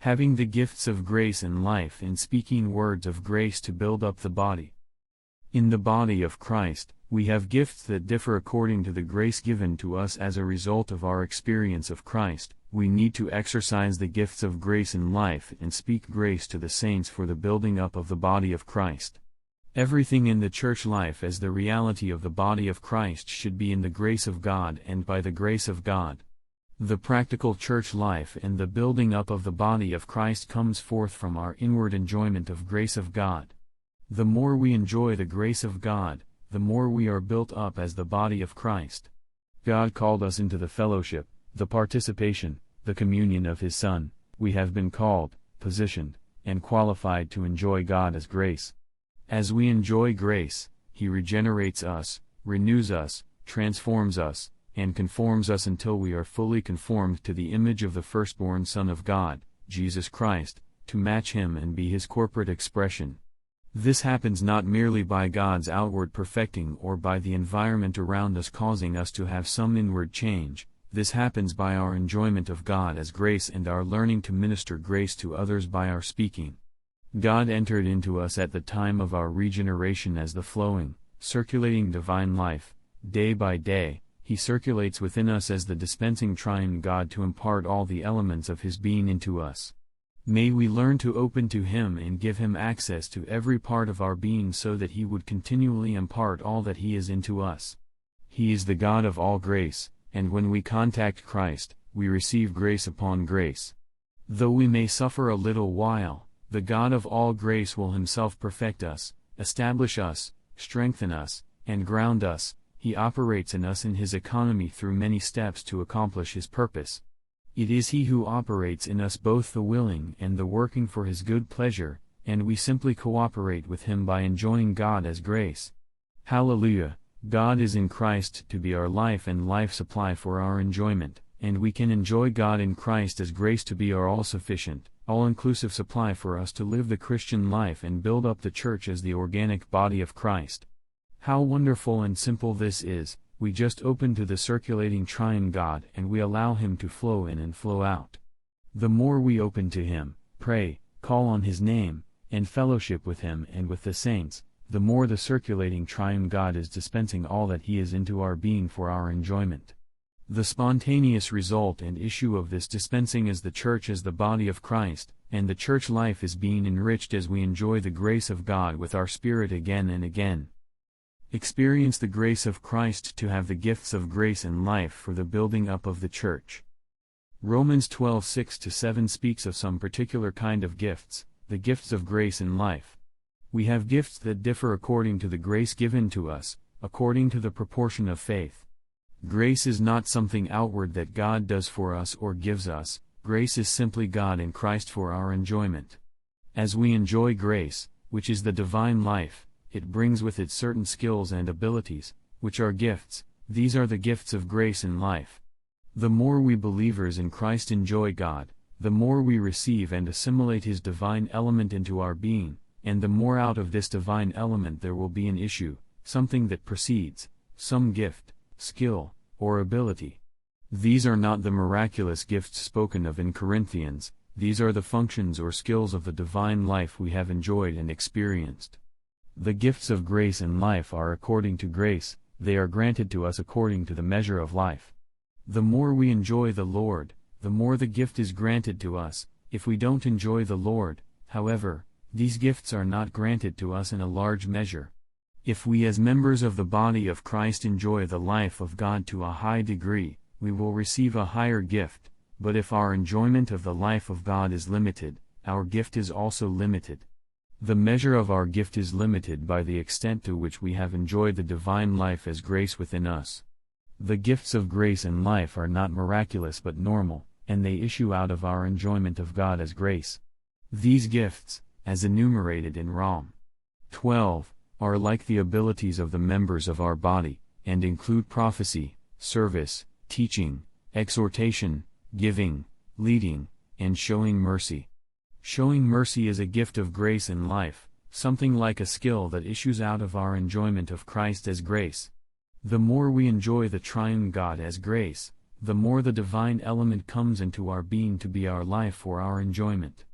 having the gifts of grace and life and speaking words of grace to build up the body. In the body of Christ, we have gifts that differ according to the grace given to us as a result of our experience of Christ. We need to exercise the gifts of grace and life and speak grace to the saints for the building up of the body of Christ. Everything in the church life as the reality of the body of Christ should be in the grace of God and by the grace of God. The practical church life and the building up of the body of Christ comes forth from our inward enjoyment of grace of God. The more we enjoy the grace of God, the more we are built up as the body of Christ. God called us into the fellowship, the participation, the communion of His Son. We have been called, positioned, and qualified to enjoy God as grace. As we enjoy grace, He regenerates us, renews us, transforms us, and conforms us until we are fully conformed to the image of the firstborn Son of God, Jesus Christ, to match Him and be His corporate expression. This happens not merely by God's outward perfecting or by the environment around us causing us to have some inward change. This happens by our enjoyment of God as grace and our learning to minister grace to others by our speaking. God entered into us at the time of our regeneration as the flowing, circulating divine life. Day by day, He circulates within us as the dispensing triune God to impart all the elements of His being into us. May we learn to open to Him and give Him access to every part of our being so that He would continually impart all that He is into us. He is the God of all grace, and when we contact Christ, we receive grace upon grace. Though we may suffer a little while, the God of all grace will Himself perfect us, establish us, strengthen us, and ground us. He operates in us in His economy through many steps to accomplish His purpose. It is He who operates in us both the willing and the working for His good pleasure, and we simply cooperate with Him by enjoying God as grace. Hallelujah! God is in Christ to be our life and life supply for our enjoyment, and we can enjoy God in Christ as grace to be our all-sufficient, all-inclusive supply for us to live the Christian life and build up the church as the organic body of Christ. How wonderful and simple this is! We just open to the circulating triune God and we allow Him to flow in and flow out. The more we open to Him, pray, call on His name, and fellowship with Him and with the saints, the more the circulating triune God is dispensing all that He is into our being for our enjoyment. The spontaneous result and issue of this dispensing is the church as the body of Christ, and the church life is being enriched as we enjoy the grace of God with our spirit again and again. Experience the grace of Christ to have the gifts of grace and life for the building up of the church. Romans 12:6-7 speaks of some particular kind of gifts, the gifts of grace and life. We have gifts that differ according to the grace given to us, according to the proportion of faith. Grace is not something outward that God does for us or gives us. Grace is simply God in Christ for our enjoyment. As we enjoy grace, which is the divine life, it brings with it certain skills and abilities, which are gifts. These are the gifts of grace and life. The more we believers in Christ enjoy God, the more we receive and assimilate His divine element into our being, and the more out of this divine element there will be an issue, something that proceeds, some gift, skill, or ability. These are not the miraculous gifts spoken of in Corinthians, these are the functions or skills of the divine life we have enjoyed and experienced. The gifts of grace and life are according to grace, they are granted to us according to the measure of life. The more we enjoy the Lord, the more the gift is granted to us. If we don't enjoy the Lord, however, these gifts are not granted to us in a large measure. If we as members of the body of Christ enjoy the life of God to a high degree, we will receive a higher gift, but if our enjoyment of the life of God is limited, our gift is also limited. The measure of our gift is limited by the extent to which we have enjoyed the divine life as grace within us. The gifts of grace and life are not miraculous but normal, and they issue out of our enjoyment of God as grace. These gifts, as enumerated in Rom. 12, are like the abilities of the members of our body, and include prophecy, service, teaching, exhortation, giving, leading, and showing mercy. Showing mercy is a gift of grace and life, something like a skill that issues out of our enjoyment of Christ as grace. The more we enjoy the triune God as grace, the more the divine element comes into our being to be our life for our enjoyment.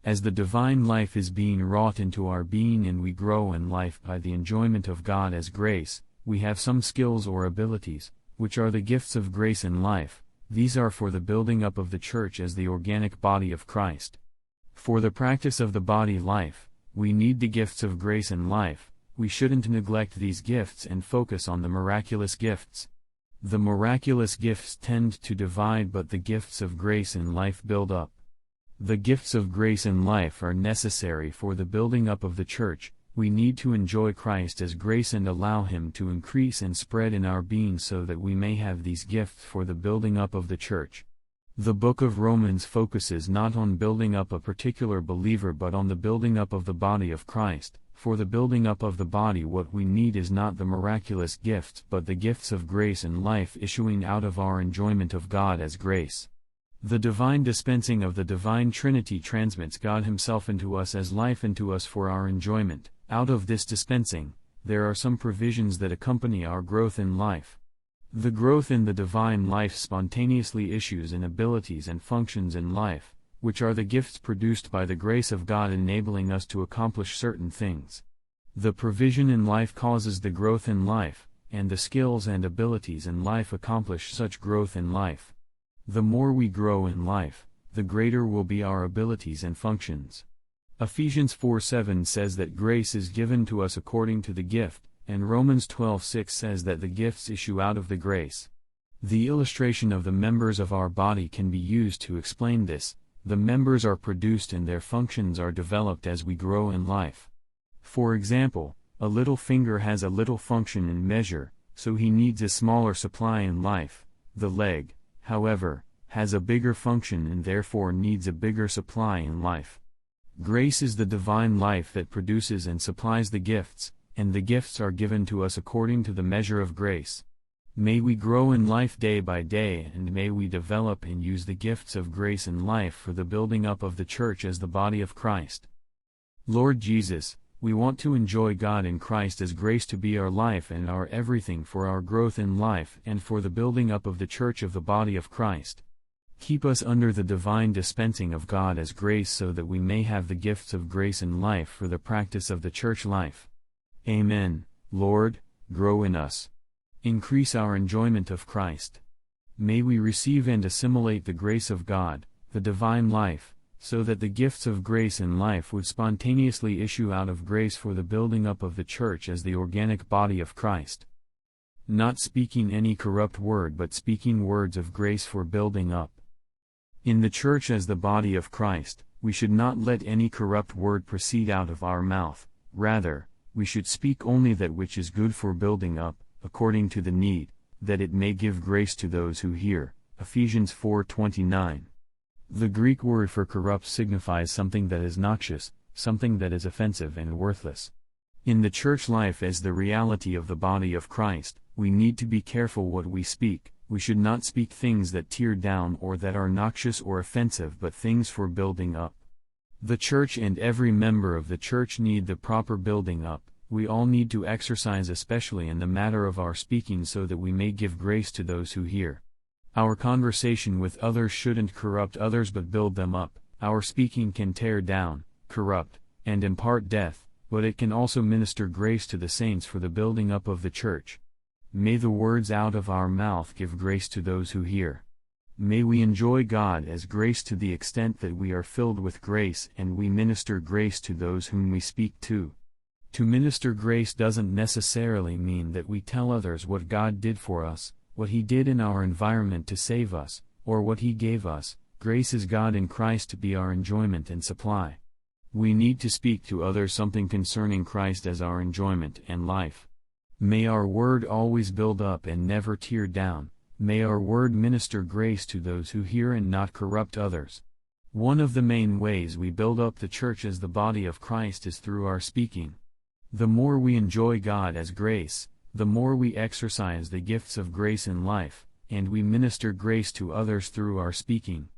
As the divine life is being wrought into our being and we grow in life by the enjoyment of God as grace, we have some skills or abilities, which are the gifts of grace and life. These are for the building up of the church as the organic body of Christ. For the practice of the body life, we need the gifts of grace and life. We shouldn't neglect these gifts and focus on the miraculous gifts. The miraculous gifts tend to divide, but the gifts of grace and life build up. The gifts of grace and life are necessary for the building up of the church. We need to enjoy Christ as grace and allow Him to increase and spread in our being so that we may have these gifts for the building up of the church. The book of Romans focuses not on building up a particular believer but on the building up of the body of Christ. For the building up of the body, what we need is not the miraculous gifts but the gifts of grace and life issuing out of our enjoyment of God as grace. The divine dispensing of the divine Trinity transmits God Himself into us as life into us for our enjoyment. Out of this dispensing, there are some provisions that accompany our growth in life. The growth in the divine life spontaneously issues in abilities and functions in life, which are the gifts produced by the grace of God enabling us to accomplish certain things. The provision in life causes the growth in life, and the skills and abilities in life accomplish such growth in life. The more we grow in life, the greater will be our abilities and functions. Ephesians 4:7 says that grace is given to us according to the gift, and Romans 12:6 says that the gifts issue out of the grace. The illustration of the members of our body can be used to explain this. The members are produced and their functions are developed as we grow in life. For example, a little finger has a little function in measure, so he needs a smaller supply in life. The leg, however, has a bigger function and therefore needs a bigger supply in life. Grace is the divine life that produces and supplies the gifts, and the gifts are given to us according to the measure of grace. May we grow in life day by day, and may we develop and use the gifts of grace and life for the building up of the church as the body of Christ. Lord Jesus, we want to enjoy God in Christ as grace to be our life and our everything for our growth in life and for the building up of the church of the body of Christ. Keep us under the divine dispensing of God as grace so that we may have the gifts of grace and life for the practice of the church life. Amen. Lord, grow in us. Increase our enjoyment of Christ. May we receive and assimilate the grace of God, the divine life, so that the gifts of grace and life would spontaneously issue out of grace for the building up of the church as the organic body of Christ. Not speaking any corrupt word but speaking words of grace for building up. In the church as the body of Christ, we should not let any corrupt word proceed out of our mouth. Rather, we should speak only that which is good for building up, according to the need, that it may give grace to those who hear. Ephesians 4:29. The Greek word for corrupt signifies something that is noxious, something that is offensive and worthless. In the church life as the reality of the body of Christ, we need to be careful what we speak. We should not speak things that tear down or that are noxious or offensive but things for building up. The church and every member of the church need the proper building up. We all need to exercise especially in the matter of our speaking so that we may give grace to those who hear. Our conversation with others shouldn't corrupt others but build them up. Our speaking can tear down, corrupt, and impart death, but it can also minister grace to the saints for the building up of the church. May the words out of our mouth give grace to those who hear. May we enjoy God as grace to the extent that we are filled with grace and we minister grace to those whom we speak to. To minister grace doesn't necessarily mean that we tell others what God did for us, what He did in our environment to save us, or what He gave us. Grace is God in Christ to be our enjoyment and supply. We need to speak to others something concerning Christ as our enjoyment and life. May our word always build up and never tear down. May our word minister grace to those who hear and not corrupt others. One of the main ways we build up the church as the body of Christ is through our speaking. The more we enjoy God as grace, the more we exercise the gifts of grace in life, and we minister grace to others through our speaking.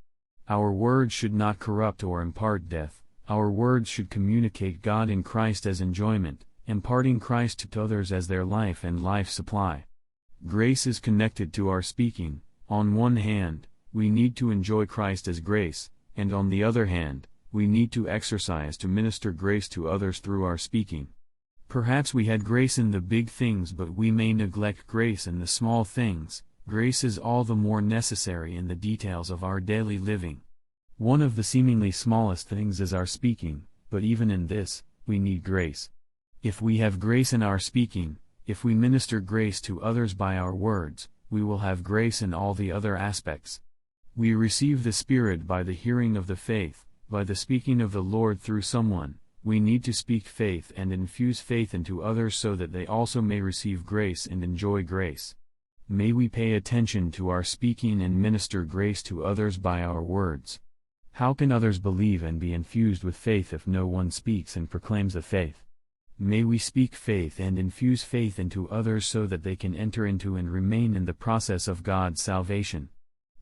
Our words should not corrupt or impart death. Our words should communicate God in Christ as enjoyment, imparting Christ to others as their life and life supply. Grace is connected to our speaking, On one hand, we need to enjoy Christ as grace, and on the other hand, we need to exercise to minister grace to others through our speaking. Perhaps we had grace in the big things, but we may neglect grace in the small things. Grace is all the more necessary in the details of our daily living. One of the seemingly smallest things is our speaking, but even in this, we need grace. If we have grace in our speaking, if we minister grace to others by our words, we will have grace in all the other aspects. We receive the Spirit by the hearing of the faith, by the speaking of the Lord through someone. We need to speak faith and infuse faith into others so that they also may receive grace and enjoy grace. May we pay attention to our speaking and minister grace to others by our words. How can others believe and be infused with faith if no one speaks and proclaims the faith? May we speak faith and infuse faith into others so that they can enter into and remain in the process of God's salvation.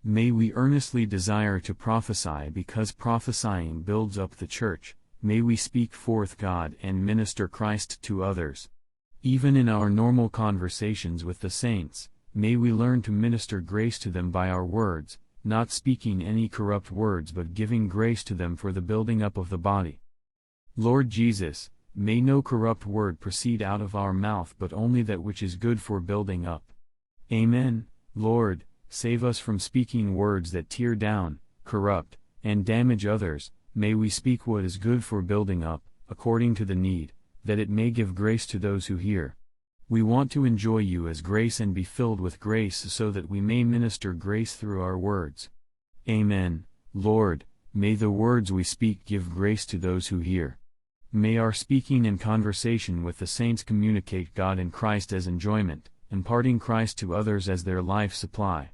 May we earnestly desire to prophesy because prophesying builds up the church. May we speak forth God and minister Christ to others. Even in our normal conversations with the saints, may we learn to minister grace to them by our words, not speaking any corrupt words but giving grace to them for the building up of the body. Lord Jesus, may no corrupt word proceed out of our mouth but only that which is good for building up. Amen. Lord, save us from speaking words that tear down, corrupt, and damage others. May we speak what is good for building up, according to the need, that it may give grace to those who hear. We want to enjoy you as grace and be filled with grace so that we may minister grace through our words. Amen. Lord, may the words we speak give grace to those who hear. May our speaking and conversation with the saints communicate God and Christ as enjoyment, imparting Christ to others as their life supply.